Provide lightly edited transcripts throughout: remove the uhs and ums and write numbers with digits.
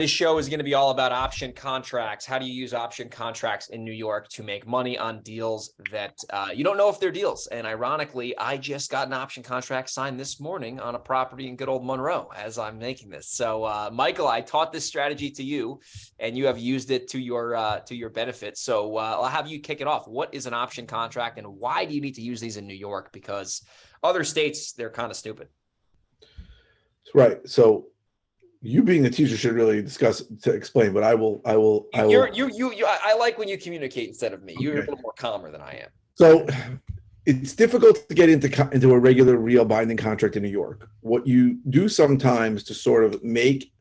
This show is going to be all about option contracts. How do you use option contracts in New York to make money on deals that you don't know if they're deals? And ironically, I just got an option contract signed this morning on a property in good old Monroe as I'm making this. So, Michael, I taught this strategy to you, and you have used it to your benefit. So I'll have you kick it off. What is an option contract, and why do you need to use these in New York? Because other states, they're kind of stupid. Right. So you being a teacher should really explain, but I will. I like when you communicate instead of me. You're a little more calmer than I am. So it's difficult to get into a regular real binding contract in New York. What you do sometimes to sort of make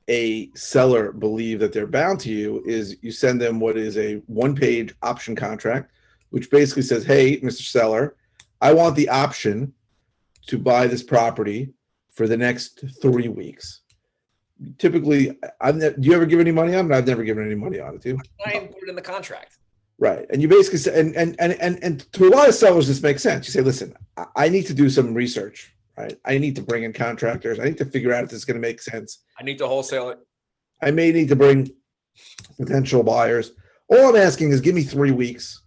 a seller believe that they're bound to you is you send them what is a one-page option contract, which basically says, hey, Mr. Seller, I want the option to buy this property for the next 3 weeks. Typically, do you ever give any money on it? I've never given any money on it, too. I didn't put it in the contract. Right. And you basically say, and to a lot of sellers, this makes sense. You say, listen, I need to do some research, right? I need to bring in contractors. I need to figure out if this is going to make sense. I need to wholesale it. I may need to bring potential buyers. All I'm asking is give me 3 weeks.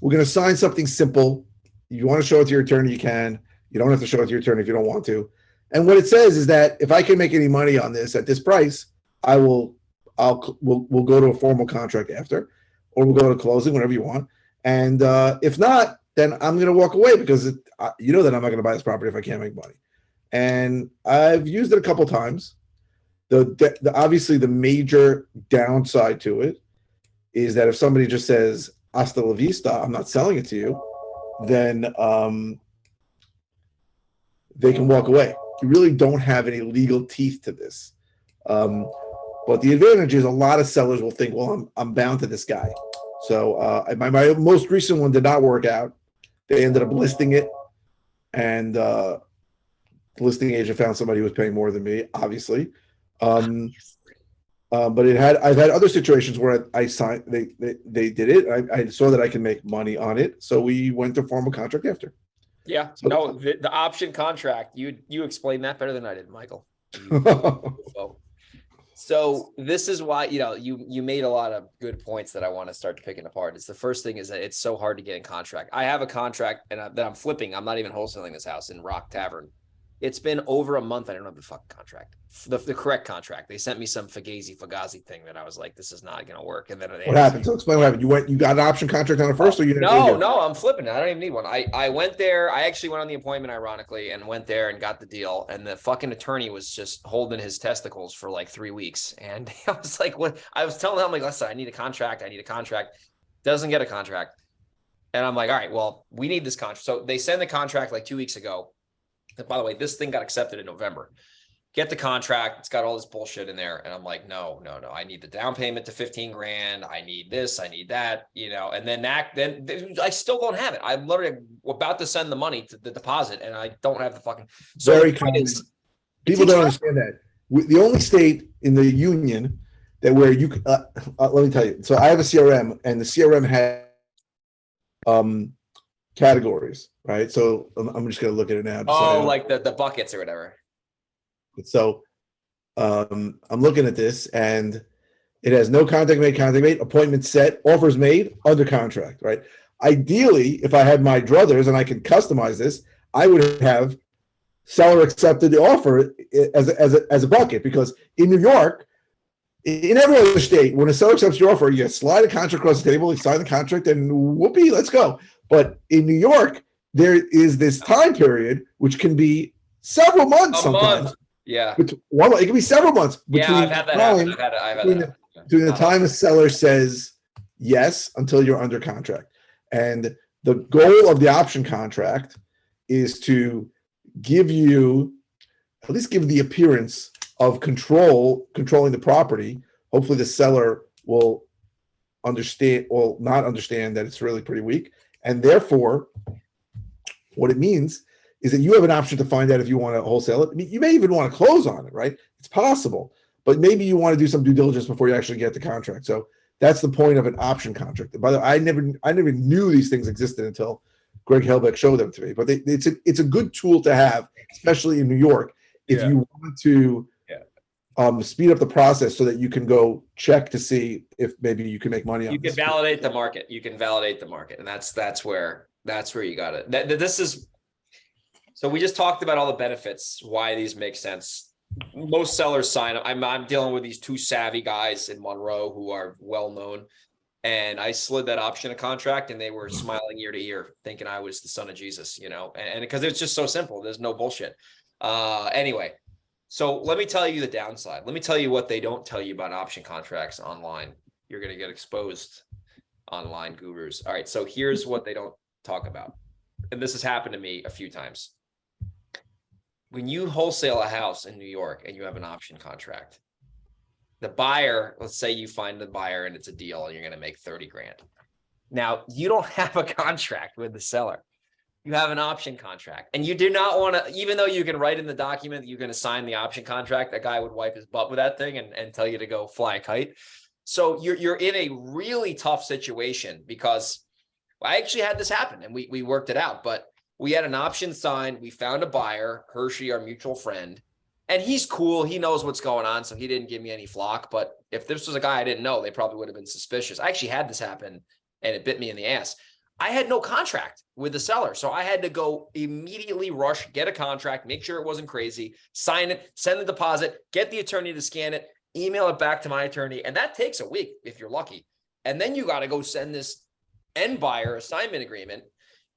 We're going to sign something simple. You want to show it to your attorney, you can. You don't have to show it to your attorney if you don't want to. And what it says is that if I can make any money on this at this price, we'll go to a formal contract after, or we'll go to closing, whatever you want. And if not, then I'm going to walk away because you know that I'm not going to buy this property if I can't make money. And I've used it a couple times. Obviously the major downside to it is that if somebody just says hasta la vista, I'm not selling it to you, then they can walk away. You really don't have any legal teeth to this. But the advantage is a lot of sellers will think, well, I'm bound to this guy. So my most recent one did not work out. They ended up listing it, and the listing agent found somebody who was paying more than me, obviously. But I've had other situations where I signed, they did it. I saw that I can make money on it, so we went to formal contract after. Yeah, so, no, the option contract, you explained that better than I did, Michael. So this is why, you made a lot of good points that I want to start picking apart. It's the first thing is that it's so hard to get in contract. I have a contract that I'm flipping. I'm not even wholesaling this house in Rock Tavern. It's been over a month. I don't have the fucking contract, the correct contract. They sent me some Fugazi thing that I was like, this is not going to work. And then what happened? So explain what happened. You got an option contract on it first, or you didn't? No, I'm flipping it. I don't even need one. I went there. I actually went on the appointment, ironically, and went there and got the deal. And the fucking attorney was just holding his testicles for like 3 weeks. And I was like, what? I was telling him, like, listen, I need a contract. Doesn't get a contract. And I'm like, all right, well, we need this contract. So they send the contract like 2 weeks ago. And by the way, this thing got accepted in November. Get the contract. It's got all this bullshit in there. And I'm like, no. I need the down payment to 15 grand. I need this. I need that, and then I still don't have it. I'm literally about to send the money to the deposit and I don't have the fucking. So very common. People don't understand that. The only state in the union that where you, let me tell you. So I have a CRM, and the CRM had categories, right? So I'm just going to look at it now. Like the buckets or whatever. So I'm looking at this, and it has no contact made, appointment set, offers made, under contract, right? Ideally, if I had my druthers and I could customize this, I would have seller accepted the offer as a bucket, because in New York, in every other state, when a seller accepts your offer, you slide a contract across the table, you sign the contract, and whoopee, let's go. But in New York, there is this time period, which can be several months sometimes. Month. Yeah. It can be several months. I've had that happen. Between the time a seller says yes until you're under contract. And the goal of the option contract is to give you, at least give the appearance of controlling the property. Hopefully the seller will not understand that it's really pretty weak. And therefore, what it means is that you have an option to find out if you want to wholesale it. I mean, you may even want to close on it, right? It's possible, but maybe you want to do some due diligence before you actually get the contract. So that's the point of an option contract. And by the way, I never knew these things existed until Greg Helbeck showed them to me. But it's a good tool to have, especially in New York, if you want to speed up the process so that you can go check to see if maybe you can make money on You can this. validate the market. You can validate the market. And that's where you got it. This is, so we just talked about all the benefits, why these make sense. Most sellers sign up. I'm dealing with these two savvy guys in Monroe who are well known. And I slid that option a contract and they were smiling ear to ear, thinking I was the son of Jesus, you know, and because it's just so simple. There's no bullshit. Anyway, so let me tell you the downside. Let me tell you what they don't tell you about option contracts online. You're going to get exposed, online gurus. All right. So here's what they don't talk about. And this has happened to me a few times. When you wholesale a house in New York and you have an option contract, the buyer, let's say you find the buyer and it's a deal and you're going to make 30 grand. Now you don't have a contract with the seller. You have an option contract and you do not want to, even though you can write in the document that you're going to sign the option contract, that guy would wipe his butt with that thing and tell you to go fly a kite. So you're in a really tough situation because I actually had this happen and we worked it out, but we had an option signed. We found a buyer, Hershey, our mutual friend, and he's cool. He knows what's going on. So he didn't give me any flock, but if this was a guy I didn't know, they probably would have been suspicious. I actually had this happen and it bit me in the ass. I had no contract with the seller. So I had to go immediately rush, get a contract, make sure it wasn't crazy, sign it, send the deposit, get the attorney to scan it, email it back to my attorney. And that takes a week if you're lucky. And then you got to go send this end buyer assignment agreement.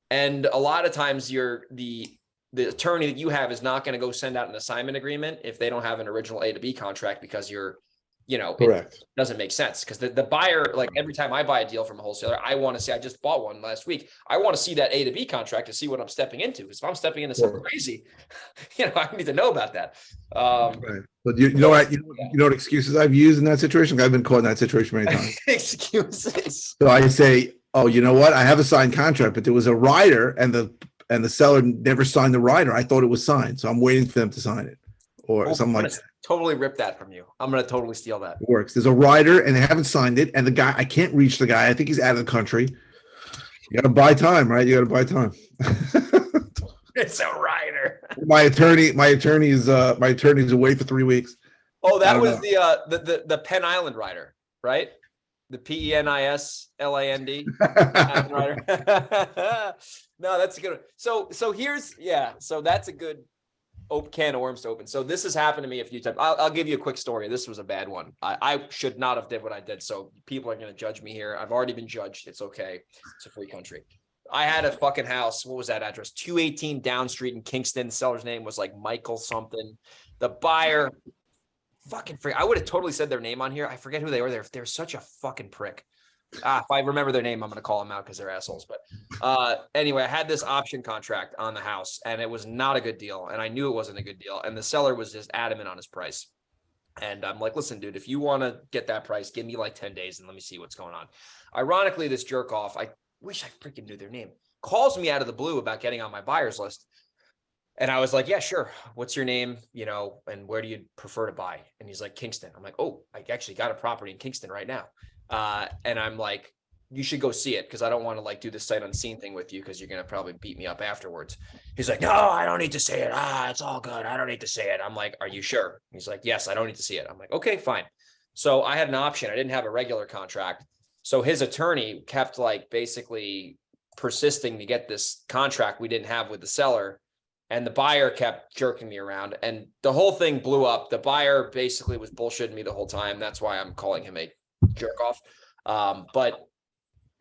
And a lot of times the attorney that you have is not going to go send out an assignment agreement if they don't have an original A to B contract because Correct. It doesn't make sense because the buyer, like every time I buy a deal from a wholesaler, I want to see, I just bought one last week. I want to see that A to B contract to see what I'm stepping into. Because if I'm stepping into something crazy, I need to know about that. Right. But you know what excuses I've used in that situation? I've been caught in that situation many times. Excuses. So I say, oh, you know what? I have a signed contract, but there was a rider and the seller never signed the rider. I thought it was signed. So I'm waiting for them to sign it or something like that. Totally rip that from you. I'm going to totally steal that. It works. There's a rider and they haven't signed it. And the guy, I can't reach the guy. I think he's out of the country. You got to buy time, right? You got to buy time. It's a rider. My attorney is away for 3 weeks. Oh, that was the Penn Island rider, right? The PENISLAND rider. No, that's a good one. So here's, so that's a good can of worms to open. So this has happened to me a few times. I'll give you a quick story. This was a bad one. I should not have did what I did. So people are going to judge me here. I've already been judged. It's okay. It's a free country. I had a fucking house. What was that address? 218 Down Street in Kingston. The seller's name was like Michael something. The buyer, fucking freak. I would have totally said their name on here. I forget who they were. They're such a fucking prick. If I remember their name, I'm going to call them out because they're assholes. But anyway, I had this option contract on the house and it was not a good deal. And I knew it wasn't a good deal. And the seller was just adamant on his price. And I'm like, listen, dude, if you want to get that price, give me like 10 days and let me see what's going on. Ironically, this jerk off, I wish I freaking knew their name, calls me out of the blue about getting on my buyer's list. And I was like, yeah, sure. What's your name? And where do you prefer to buy? And he's like, Kingston. I'm like, oh, I actually got a property in Kingston right now. And I'm like, you should go see it because I don't want to like do the sight unseen thing with you because you're going to probably beat me up afterwards. He's like, no, I don't need to see it. It's all good. I don't need to see it. I'm like, are you sure? He's like, yes, I don't need to see it. I'm like, okay, fine. So I had an option. I didn't have a regular contract. So his attorney kept like basically persisting to get this contract we didn't have with the seller. And the buyer kept jerking me around and the whole thing blew up. The buyer basically was bullshitting me the whole time. That's why I'm calling him a jerk off. But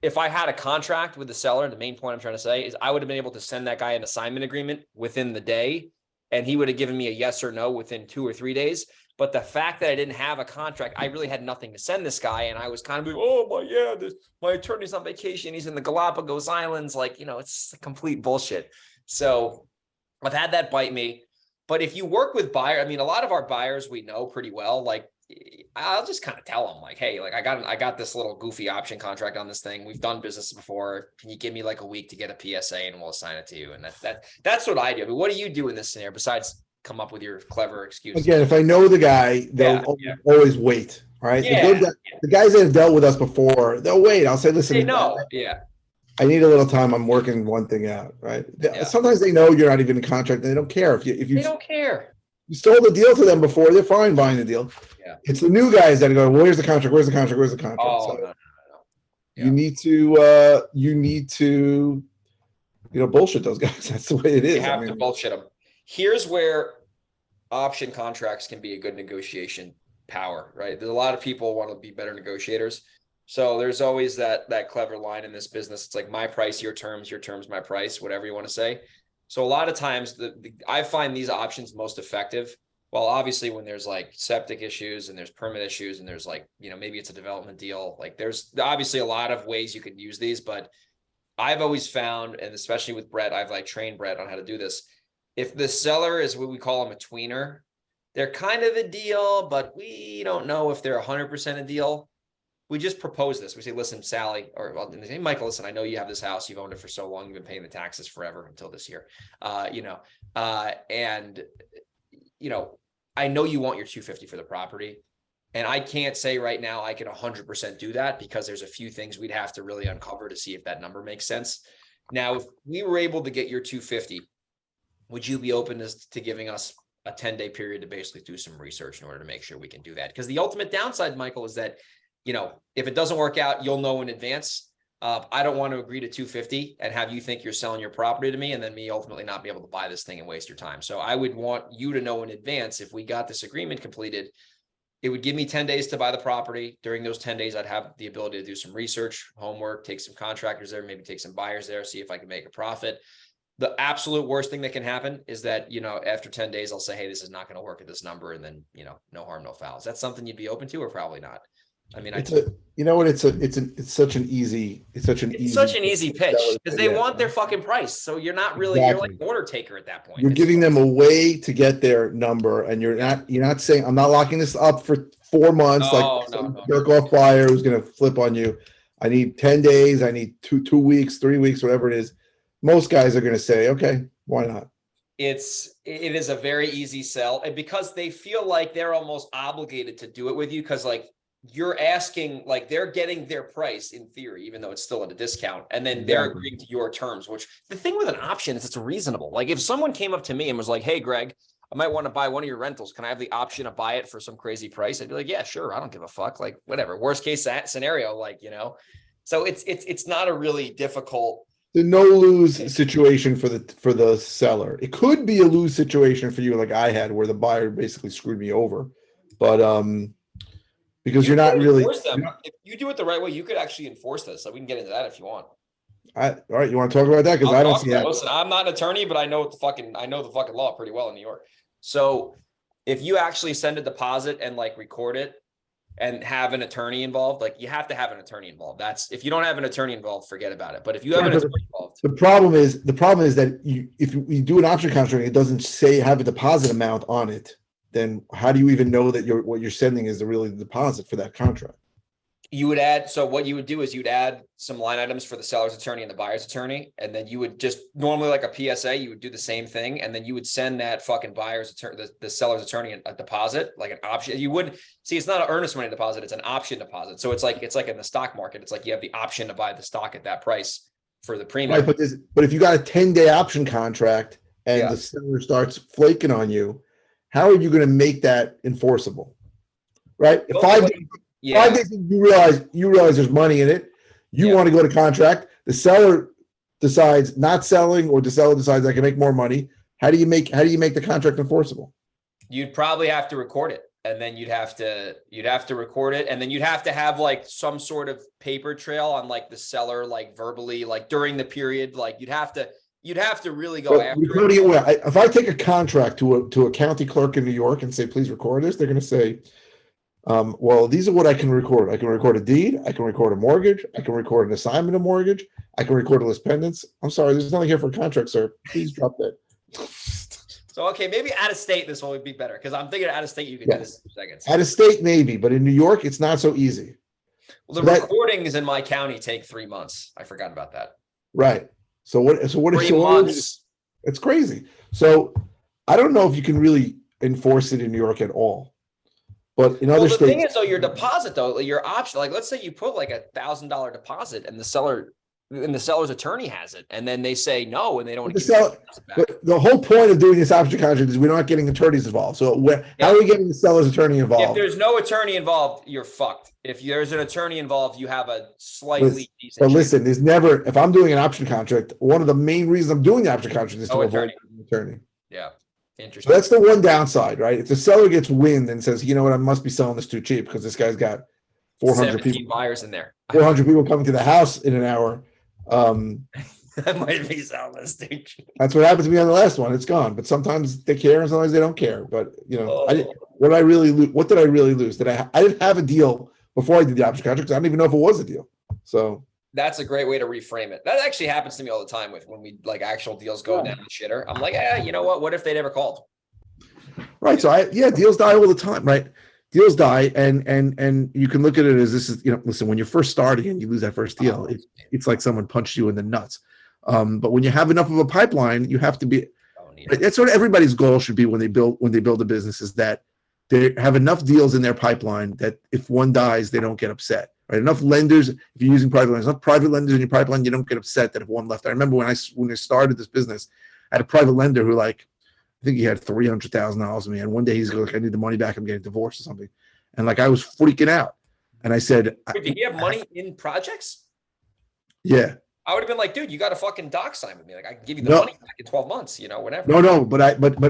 if I had a contract with the seller, the main point I'm trying to say is I would have been able to send that guy an assignment agreement within the day and he would have given me a yes or no within 2 or 3 days. But the fact that I didn't have a contract, I really had nothing to send this guy. And I was kind of like, oh my attorney's on vacation. He's in the Galapagos Islands. Like, it's complete bullshit. So I've had that bite me. But if you work with buyer, a lot of our buyers we know pretty well. Like I'll just kind of tell them like, hey, like I got this little goofy option contract on this thing. We've done business before. Can you give me like a week to get a PSA and we'll assign it to you? And that's what I do. What do you do in this scenario besides come up with your clever excuse? Again, if I know the guy, they'll always wait. Right. The guys that have dealt with us before, they'll wait. I'll say, listen, I need a little time. I'm working one thing out. Right. Sometimes they know you're not even in contract and they don't care if you don't care. You sold the deal to them before, they're fine buying the deal. Yeah. It's the new guys that go, well, where's the contract? Where's the contract? Where's the contract? Oh, So no. you need to, bullshit those guys. That's the way it is. You have to bullshit them. Here's where option contracts can be a good negotiation power, right? There's a lot of people want to be better negotiators. So there's always that clever line in this business. It's like my price, your terms, my price, whatever you want to say. So a lot of times I find these options most effective. Well, obviously when there's like septic issues and there's permit issues and there's like, maybe it's a development deal. Like there's obviously a lot of ways you could use these, but I've always found, and especially with Brett, I've like trained Brett on how to do this. If the seller is what we call them a tweener, they're kind of a deal, but we don't know if they're 100% a deal. We just propose this. We say, listen, Sally, or well, hey, Michael, listen, I know you have this house. You've owned it for so long. You've been paying the taxes forever until this year. I know you want your 250 for the property. And I can't say right now I can 100% do that because there's a few things we'd have to really uncover to see if that number makes sense. Now, if we were able to get your 250, would you be open to giving us a 10-day period to basically do some research in order to make sure we can do that? Because the ultimate downside, Michael, is that, if it doesn't work out, you'll know in advance. I don't want to agree to 250 and have you think you're selling your property to me and then me ultimately not be able to buy this thing and waste your time. So I would want you to know in advance if we got this agreement completed, it would give me 10 days to buy the property. During those 10 days, I'd have the ability to do some research, homework, take some contractors there, maybe take some buyers there, see if I can make a profit. The absolute worst thing that can happen is that, after 10 days, I'll say, hey, this is not going to work at this number. And then, no harm, no foul. Is that something you'd be open to or probably not? I mean, it's such an easy pitch because they want their fucking price. So you're not really, you're like an order taker at that point. You're giving them a way to get their number, and you're not saying I'm not locking this up for 4 months jerk off buyer who's going to flip on you. I need 10 days. I need 2 weeks, 3 weeks, whatever it is. Most guys are going to say, okay, why not? It is a very easy sell, and because they feel like they're almost obligated to do it with you because like you're asking, like they're getting their price in theory, even though it's still at a discount. And then they're agreeing to your terms, which the thing with an option is it's reasonable. Like if someone came up to me and was like, hey, Greg, I might want to buy one of your rentals. Can I have the option to buy it for some crazy price? I'd be like, yeah, sure. I don't give a fuck. Like whatever. Worst case scenario, so it's not a really difficult. The no lose situation for the seller. It could be a lose situation for you, like I had, where the buyer basically screwed me over. But because you're not really. If you do it the right way, you could actually enforce this. So we can get into that if you want. All right, you want to talk about that? Because I don't see that. Listen, I'm not an attorney, but I know the fucking law pretty well in New York. So if you actually send a deposit and like record it and have an attorney involved, like you have to have an attorney involved. That's if you don't have an attorney involved, forget about it. But if you have an attorney involved, the problem is that if you do an option contract, it doesn't say have a deposit amount on it. Then how do you even know that what you're sending is really the deposit for that contract? You would add, so what you would do is you'd add some line items for the seller's attorney and the buyer's attorney. And then you would just normally like a PSA, you would do the same thing. And then you would send that fucking buyer's attorney, the seller's attorney a deposit, like an option. You wouldn't see, it's not an earnest money deposit. It's an option deposit. So it's like in the stock market. It's like you have the option to buy the stock at that price for the premium. Right, but if you got a 10-day option contract and the seller starts flaking on you, how are you going to make that enforceable? Right? If 5 days you realize there's money in it, you want to go to contract, the seller decides not selling, or the seller decides I can make more money. How do you make the contract enforceable? You'd probably have to record it, and then you'd have to record it, and then you'd have to have like some sort of paper trail on like the seller, like verbally, like during the period, like you'd have to really go after it. If I take a contract to a county clerk in New York and say, please record this, they're going to say, well, these are what I can record. I can record a deed. I can record a mortgage. I can record an assignment of mortgage. I can record a list pendants. I'm sorry, there's nothing here for a contract, sir. Please drop that. So, okay, maybe out of state, this will be better because I'm thinking out of state, you can do this in 2 seconds. Out of state, maybe, but in New York, it's not so easy. Well, the recordings in my county take 3 months. I forgot about that. Right. So what is 3 months? It's crazy. So I don't know if you can really enforce it in New York at all. But in other states, the thing is, though, your deposit, though, your option, like let's say you put like $1,000 deposit and the seller and the seller's attorney has it, and then they say no, and they don't want The to give seller, it back. but the whole point of doing this option contract is we're not getting attorneys involved. So how are we getting the seller's attorney If involved? there's no attorney involved, you're fucked. If there's an attorney involved, you have a slightly decent. But listen, there's never, if I'm doing an option contract, one of the main reasons I'm doing the option contract is to avoid an attorney. Yeah. Interesting. So that's the one downside, right? If the seller gets wind and says, you know what, I must be selling this too cheap because this guy's got 400 people buyers in there, 400 people coming to the house in an hour. I might be selling this too cheap. That's what happened to me on the last one. It's gone. But sometimes they care and sometimes they don't care. But you know, what did I really lose? I didn't have a deal before I did the option contract. I don't even know if it was a deal. So that's a great way to reframe it. That actually happens to me all the time when we like actual deals go down the shitter. I'm like, you know what? What if they never called? Right. So deals die all the time, right? Deals die, and you can look at it as this is, listen, when you're first starting and you lose that first deal, it's like someone punched you in the nuts. But when you have enough of a pipeline, you have to be. That's what everybody's goal should be when they build a business, is that they have enough deals in their pipeline that if one dies, they don't get upset. Right? Enough lenders, if you're using private lenders, enough private lenders in your pipeline, you don't get upset that if one left. I remember when I started this business, I had a private lender who I think he had $300,000 in me, and one day he's like, I need the money back. I'm getting divorced or something, and I was freaking out. And I said, wait, did he have money in projects? Yeah. I would have been like, dude, you got a fucking doc sign with me. Like, I can give you the money back in 12 months, whatever. No, but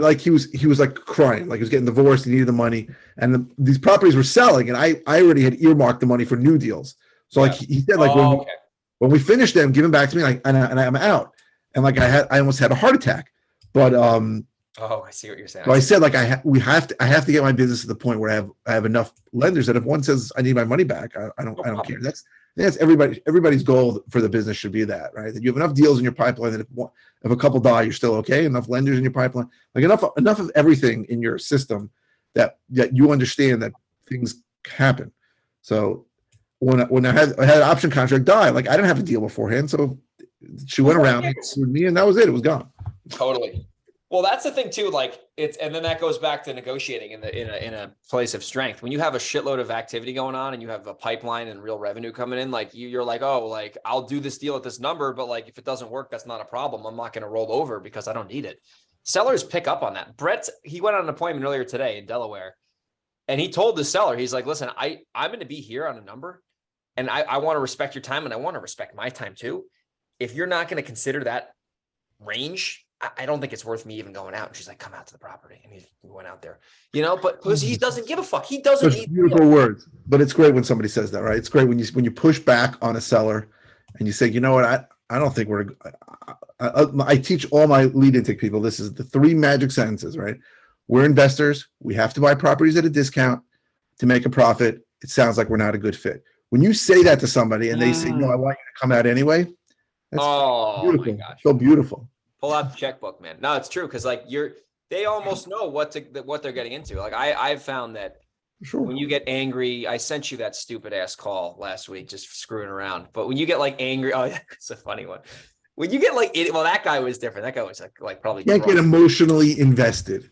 like he was like crying, like he was getting divorced. He needed the money, and these properties were selling, and I already had earmarked the money for new deals. So he said, when we finish them, give them back to me, and I'm out. And I almost had a heart attack, but I see what you're saying. So I said, I have to get my business to the point where I have enough lenders that if one says I need my money back, I don't care. That's everybody's goal for the business should be that, right? That you have enough deals in your pipeline that if a couple die, you're still okay. Enough lenders in your pipeline, enough of everything in your system that you understand that things happen. So when I had an option contract die, I didn't have a deal beforehand, so she went around with me, and that was it. It was gone. Totally. Well, that's the thing too. And then that goes back to negotiating in a place of strength. When you have a shitload of activity going on and you have a pipeline and real revenue coming in, you're like, I'll do this deal at this number, but if it doesn't work, that's not a problem. I'm not going to roll over because I don't need it. Sellers pick up on that. Brett, he went on an appointment earlier today in Delaware, and he told the seller, he's like, listen, I'm going to be here on a number, and I want to respect your time, and I want to respect my time too. If you're not going to consider that range, I don't think it's worth me even going out. And she's like, come out to the property. And he went out there, but because he doesn't give a fuck. He doesn't need beautiful words, but it's great when somebody says that, right? It's great when you push back on a seller and you say, you know what? I don't think I teach all my lead intake people. This is the 3 magic sentences, right? We're investors. We have to buy properties at a discount to make a profit. It sounds like we're not a good fit. When you say that to somebody and they say, no, I want you to come out anyway. That's beautiful. My gosh. So beautiful. Pull out the checkbook, man. No, it's true. Cause they almost know what they're getting into. I've found that when you get angry, I sent you that stupid ass call last week, just screwing around. But when you get angry, it's a funny one. When you get that guy was different. That guy was probably can't get emotionally invested.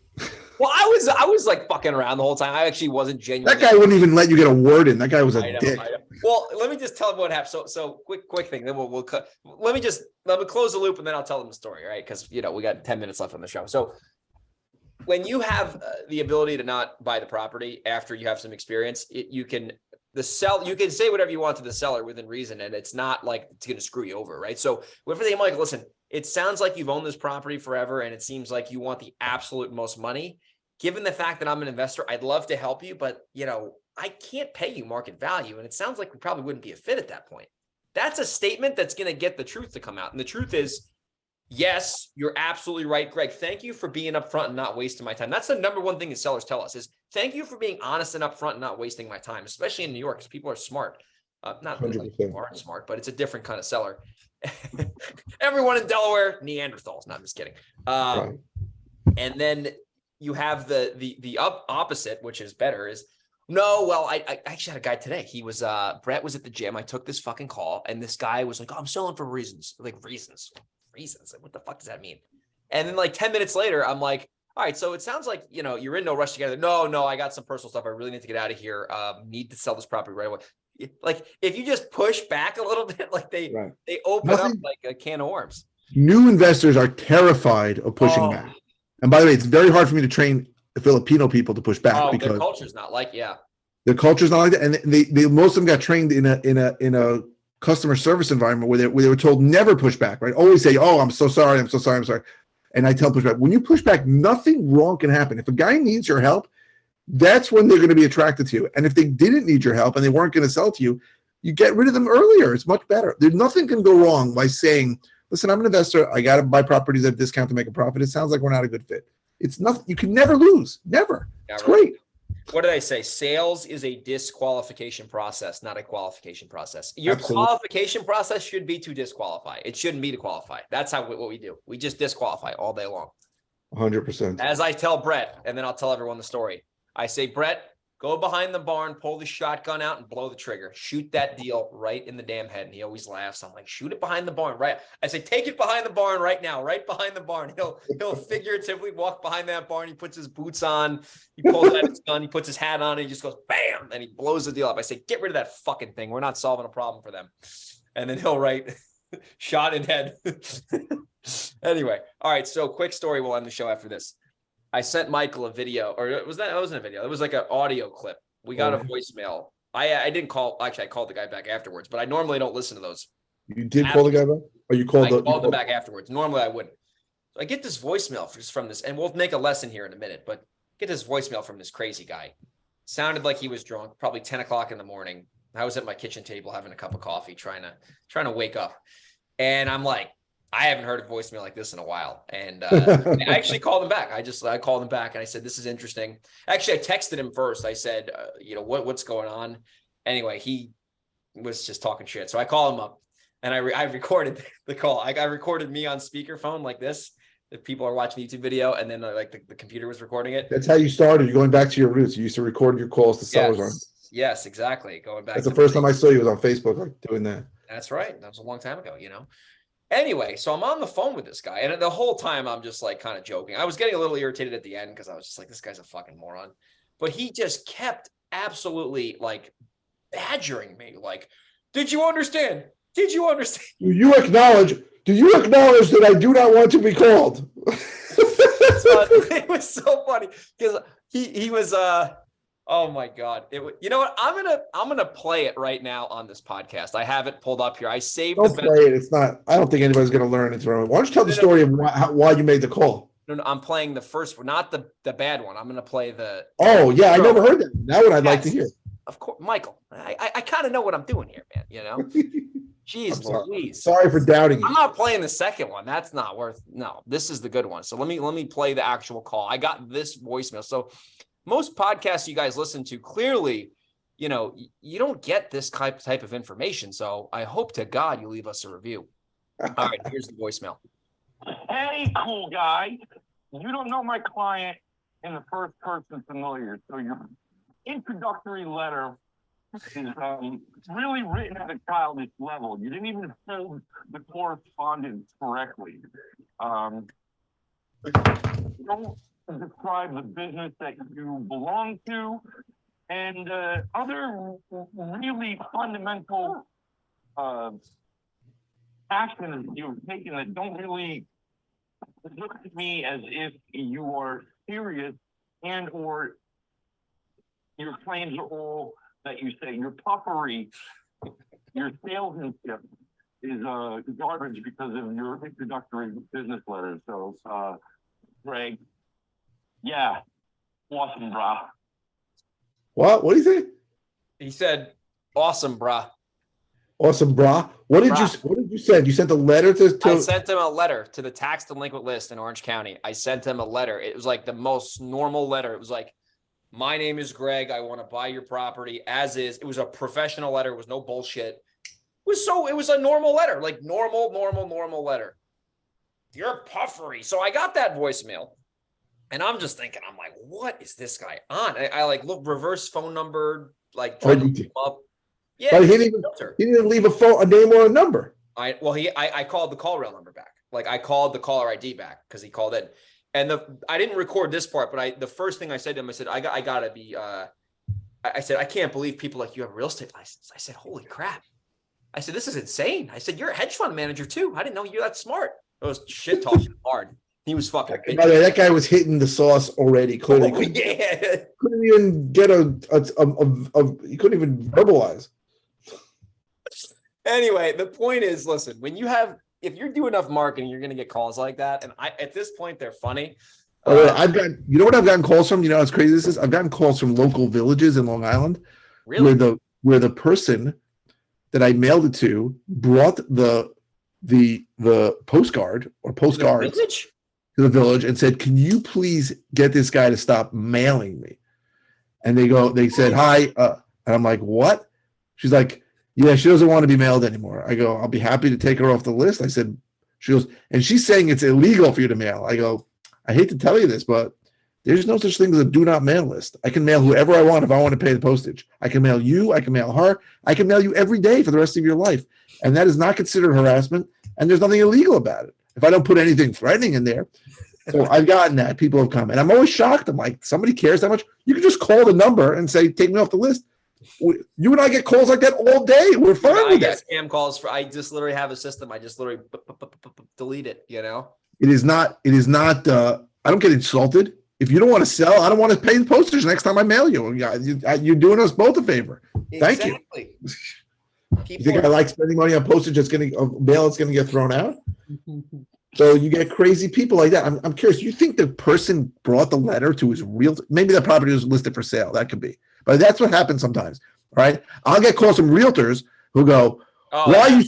Well, I was fucking around the whole time. I actually wasn't genuine. That guy wouldn't even let you get a word in. That guy was a dick. Well, let me just tell them what happened. So quick thing. Then we'll cut. Let me close the loop and then I'll tell them the story, right? Because we got 10 minutes left on the show. So when you have the ability to not buy the property after you have some experience, you can say whatever you want to the seller within reason, and it's not it's going to screw you over, right? So whatever they might listen. It sounds like you've owned this property forever, and it seems like you want the absolute most money. Given the fact that I'm an investor, I'd love to help you, but I can't pay you market value. And it sounds like we probably wouldn't be a fit at that point. That's a statement that's going to get the truth to come out. And the truth is, yes, you're absolutely right, Greg. Thank you for being upfront and not wasting my time. That's the number one thing that sellers tell us is thank you for being honest and upfront and not wasting my time, especially in New York, because people are smart. Not that people aren't smart, but it's a different kind of seller. Everyone in Delaware, Neanderthals. No, I'm just kidding. Right. And then you have the opposite, which is better. Is no. Well, I actually had a guy today. He was Brett was at the gym. I took this fucking call, and this guy was like, "Oh, I'm selling for reasons." Reasons. What the fuck does that mean? And then 10 minutes later, I'm like, all right, so it sounds like you're in no rush together. No, I got some personal stuff. I really need to get out of here. Need to sell this property right away. like if you just push back a little bit, like they open up Nothing. like a can of worms. New investors are terrified of pushing back. And by the way, it's very hard for me to train Filipino people to push back because their culture's not like, their culture's not like that. And they most of them got trained in a customer service environment where they were told never push back, right? Always say, "Oh, I'm so sorry, I'm so sorry, I'm sorry." And I tell push back. When you push back, nothing wrong can happen. If a guy needs your help, that's when they're going to be attracted to you. And if they didn't need your help and they weren't going to sell to you, you get rid of them earlier. It's much better. There's nothing can go wrong by saying, "Listen, I'm an investor. I got to buy properties at a discount to make a profit. It sounds like we're not a good fit." It's nothing. You can never lose. Never. It's great. What did I say? Sales is a disqualification process, not a qualification process. Your qualification process should be to disqualify. It shouldn't be to qualify. That's what we do. We just disqualify all day long. 100%. As I tell Brett, and then I'll tell everyone the story. I say, Brett, go behind the barn, pull the shotgun out and blow the trigger. Shoot that deal right in the damn head. And he always laughs. I'm like, shoot it behind the barn, right? I say, take it behind the barn right now, right behind the barn. He'll figuratively walk behind that barn. He puts his boots on, he pulls out his gun, he puts his hat on, and he just goes, bam, and he blows the deal up. I say, get rid of that fucking thing. We're not solving a problem for them. And then he'll write, shot in head. Anyway, all right. So quick story. We'll end the show after this. I sent Michael a video, or it wasn't a video. It was like an audio clip. We got a voicemail. I didn't call. Actually, I called the guy back afterwards, but I normally don't listen to those. You did call the guy back? Or you called? I called him back afterwards. Normally I wouldn't. So I get this voicemail from this, and we'll make a lesson here in a minute, but get this voicemail from this crazy guy. Sounded like he was drunk, probably 10 o'clock in the morning. I was at my kitchen table having a cup of coffee, trying to wake up. And I'm like, I haven't heard a voicemail like this in a while. And I actually called him back. I called him back and I said, this is interesting. Actually, I texted him first. I said, what's going on? Anyway, he was just talking shit. So I called him up and I recorded the call. I recorded me on speakerphone like this. If people are watching the YouTube video, and then the computer was recording it. That's how you started. You're going back to your roots. You used to record your calls to sellers on. Yes, exactly. Going back. That's the first time I saw you was on Facebook, like doing that. That's right. That was a long time ago, Anyway, so I'm on the phone with this guy, and the whole time I'm just like kind of joking. I was getting a little irritated at the end because I was just like, this guy's a fucking moron. But he just kept absolutely like badgering me. Like, did you understand? Did you understand? Do you acknowledge that I do not want to be called? It was so funny because he was oh my God. You know what? I'm gonna play it right now on this podcast. I have it pulled up here. I saved Don't play it. It's not, I don't think anybody's gonna learn it. Why don't you tell the story of why you made the call? No, I'm playing the first one, not the bad one. I'm gonna play the I never heard that. That one I'd like to hear. Of course, Michael. I kind of know what I'm doing here, man. Jeez Louise. Sorry for doubting you. I'm not playing the second one. That's not worth. No, this is the good one. So let me play the actual call. I got this voicemail. So most podcasts you guys listen to, clearly, you don't get this type of information. So I hope to God you leave us a review. All right, here's the voicemail. Hey, cool guy. You don't know my client in the first person familiar. So your introductory letter is really written at a childish level. You didn't even fill the correspondence correctly. Don't describe the business that you belong to, and other really fundamental actions you've taken that don't really look at me as if you are serious, and or your claims are all that you say. Your puffery, your salesmanship is garbage because of your introductory business letter. So, Greg, yeah, awesome, brah. What do you say? He said, awesome, brah. Awesome, brah. What did you send? You sent a letter to I sent him a letter to the tax delinquent list in Orange County. I sent him a letter. It was like the most normal letter. It was like, my name is Greg. I want to buy your property as is. It was a professional letter. It was no bullshit. It was a normal letter, like normal letter. You're puffery. So I got that voicemail and I'm just thinking, I'm like, what is this guy on? I like look reverse phone number, like trying to look him up. Yeah. But he didn't even leave a name or a number. I called the call rail number back. Like I called the caller ID back because he called in. And I didn't record this part, but the first thing I said to him, I said, I I said, I can't believe people like you have a real estate license. I said, holy crap. I said, this is insane. I said, you're a hedge fund manager too. I didn't know you're that smart. It was shit talking hard. He was fucking. By the way, that guy was hitting the sauce already. Clearly, couldn't even get he couldn't even verbalize. Anyway, the point is, listen, if you do enough marketing, you're going to get calls like that. And at this point, they're funny. You know what I've gotten calls from? You know how crazy this is? I've gotten calls from local villages in Long Island, really? where the person that I mailed it to brought the postcard or postcards to the village and said, "Can you please get this guy to stop mailing me?" And they said, "Hi," and I'm like, "What?" She's like, "Yeah, she doesn't want to be mailed anymore." I go, "I'll be happy to take her off the list." I said, she goes, and she's saying it's illegal for you to mail. I go, "I hate to tell you this, but there's no such thing as a do not mail list. I can mail whoever I want if I want to pay the postage. I can mail you. I can mail her. I can mail you every day for the rest of your life. And that is not considered harassment. And there's nothing illegal about it if I don't put anything threatening in there." So I've gotten that. People have come. And I'm always shocked. I'm like, somebody cares that much? You can just call the number and say, take me off the list. You and I get calls like that all day. We're fine with that. Scam calls I just literally have a system. I just literally delete it, you know? It is not, I don't get insulted. If you don't want to sell, I don't want to pay the postage next time I mail you. You're doing us both a favor. Thank you. You think I like spending money on postage mail that's going to get thrown out? So you get crazy people like that. I'm curious. You think the person brought the letter to his real? Maybe that property was listed for sale. That could be. But that's what happens sometimes, right? I'll get calls from realtors who go, why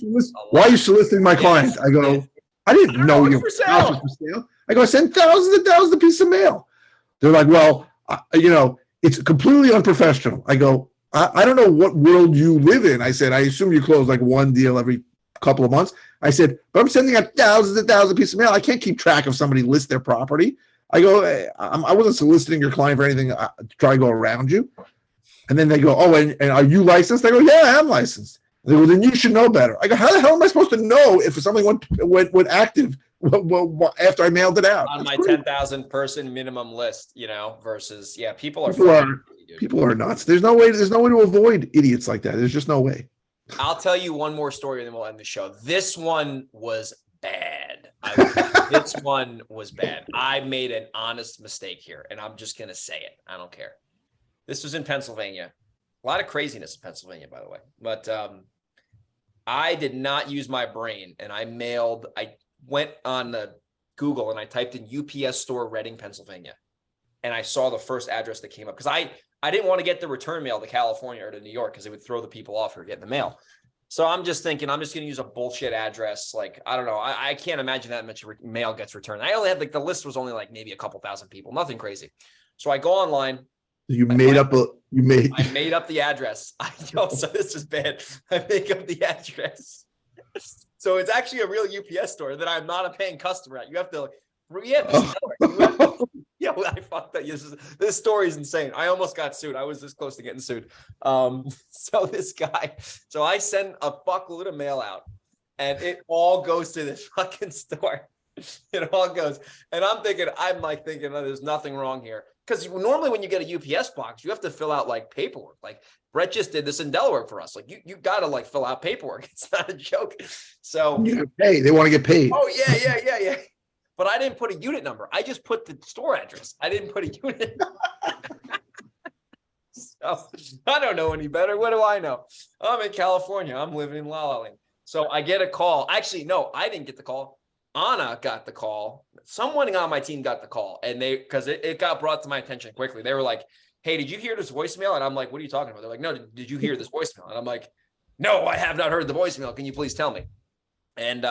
are you soliciting my clients? I go, I didn't know your house was for sale. I go, I send thousands and thousands of pieces of mail. They're like, well, it's completely unprofessional. I go, I don't know what world you live in. I said, I assume you close like one deal every couple of months. I said, but I'm sending out thousands and thousands of pieces of mail. I can't keep track of somebody list their property. I go, I wasn't soliciting your client for anything to try to go around you. And then they go, oh, and are you licensed? I go, yeah, I am licensed. They go, then you should know better. I go, how the hell am I supposed to know if something went active after I mailed it out? On my 10,000 person minimum list, versus, people are nuts. There's no way to avoid idiots like that. There's just no way. I'll tell you one more story and then we'll end the show. This one was bad. This one was bad. I made an honest mistake here and I'm just going to say it. I don't care. This was in Pennsylvania. A lot of craziness in Pennsylvania, by the way. But I did not use my brain and I went on Google and I typed in UPS store Reading, Pennsylvania. And I saw the first address that came up because I didn't want to get the return mail to California or to New York because it would throw the people off who are getting the mail. So I'm just thinking, I'm just going to use a bullshit address. Like, I don't know. I can't imagine that much mail gets returned. I only had the list was only like maybe a couple thousand people, nothing crazy. So I go online. I made up the address. So this is bad. I make up the address. So it's actually a real UPS store that I'm not a paying customer at. You have to, I fucked that. This story is insane. I almost got sued. I was this close to getting sued. So I send a fuckload of mail out and it all goes to this fucking store. It all goes. And I'm thinking, oh, there's nothing wrong here. Because normally when you get a UPS box, you have to fill out like paperwork. Like Brett just did this in Delaware for us. Like you got to like fill out paperwork. It's not a joke. So they want to get paid. Oh yeah. But I didn't put a unit number. I just put the store address. I didn't put a unit. So I don't know any better. What do I know? I'm in California. I'm living in La La Land. So I get a call. Actually, no, I didn't get the call. Anna got the call. Someone on my team got the call, and because it got brought to my attention quickly. They were like, "Hey, did you hear this voicemail?" And I'm like, "What are you talking about?" They're like, "No, did you hear this voicemail?" And I'm like, "No, I have not heard the voicemail. Can you please tell me?" And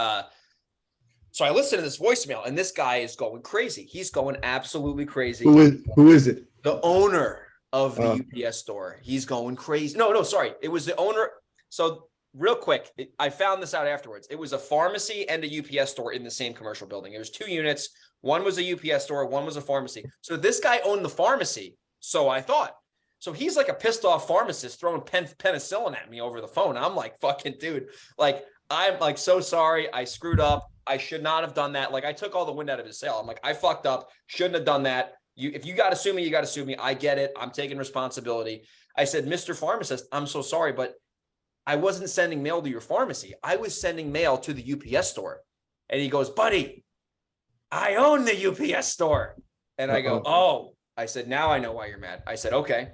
so I listened to this voicemail, and this guy is going crazy. He's going absolutely crazy. Who is it? The owner of the UPS store. He's going crazy. No, sorry. It was the owner. So real quick, I found this out afterwards. It was a pharmacy and a UPS store in the same commercial building. It was 2 units. One was a UPS store. One was a pharmacy. So this guy owned the pharmacy. So I thought. So he's like a pissed off pharmacist throwing penicillin at me over the phone. I'm like, fucking dude. Like, I'm like, so sorry. I screwed up. I should not have done that. Like, I took all the wind out of his sail. I'm like, I fucked up. Shouldn't have done that. If you got to sue me, you got to sue me. I get it. I'm taking responsibility. I said, Mr. Pharmacist, I'm so sorry, but I wasn't sending mail to your pharmacy. I was sending mail to the UPS store. And he goes, buddy, I own the UPS store. And I go, oh, I said, now I know why you're mad. I said, okay,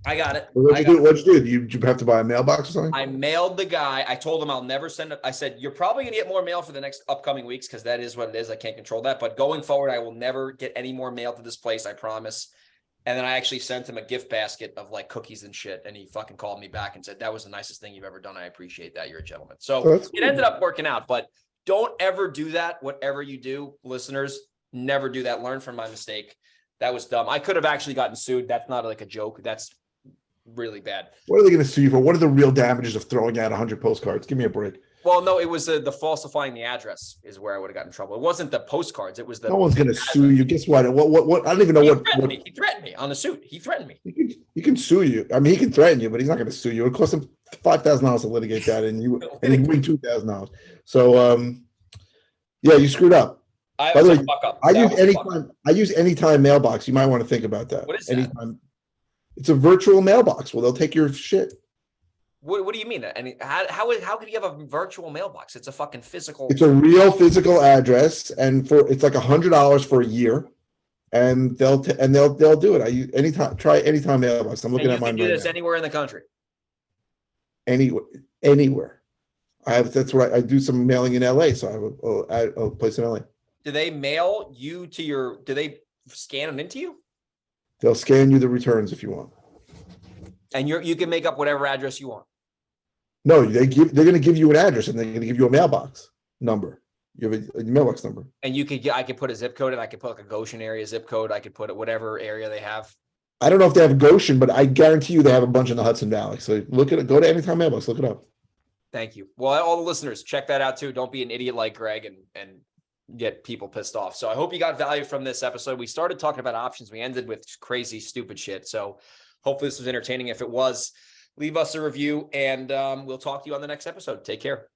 I got it. What'd you do? Did you have to buy a mailbox or something? I mailed the guy. I told him I'll never send it. I said, you're probably going to get more mail for the next upcoming weeks because that is what it is. I can't control that. But going forward, I will never get any more mail to this place. I promise. And then I actually sent him a gift basket of like cookies and shit. And he fucking called me back and said, that was the nicest thing you've ever done. I appreciate that. You're a gentleman. So it ended up working out. But don't ever do that. Whatever you do, listeners, never do that. Learn from my mistake. That was dumb. I could have actually gotten sued. That's not like a joke. That's really bad. What are they going to sue you for? What are the real damages of throwing out 100 postcards? Give me a break. Well, no, it was the falsifying the address is where I would have gotten in trouble. It wasn't the postcards. It was the. No one's going to sue you. Guess what? What? I don't even know what. He threatened me on the suit. He threatened me. He can sue you. I mean, he can threaten you, but he's not going to sue you. It costs him $5,000 to litigate that, and you win $2,000. So, yeah, you screwed up. By the way, fuck up. I use anytime mailbox. You might want to think about that. What is anytime? It's a virtual mailbox. Well, they'll take your shit. What do you mean? And how could you have a virtual mailbox? It's a fucking physical. It's a real physical address, and it's like $100 for a year, and they'll do it. I use anytime mailbox. I'm looking at mine. You can do this anywhere in the country. Anywhere. That's what I do. Some mailing in LA, so I have a place in LA. Do they mail you to your? Do they scan them into you? They'll scan you the returns if you want. And you can make up whatever address you want. No, they're going to give you an address and they're going to give you a mailbox number. You have a mailbox number. And I could put a zip code and I could put like a Goshen area zip code. I could put it whatever area they have. I don't know if they have Goshen, but I guarantee you they have a bunch in the Hudson Valley. So look at it. Go to Anytime Mailbox. Look it up. Thank you. Well, all the listeners, check that out too. Don't be an idiot like Greg and get people pissed off. So I hope you got value from this episode. We started talking about options. We ended with crazy, stupid shit. So hopefully this was entertaining. If it was, leave us a review and we'll talk to you on the next episode. Take care.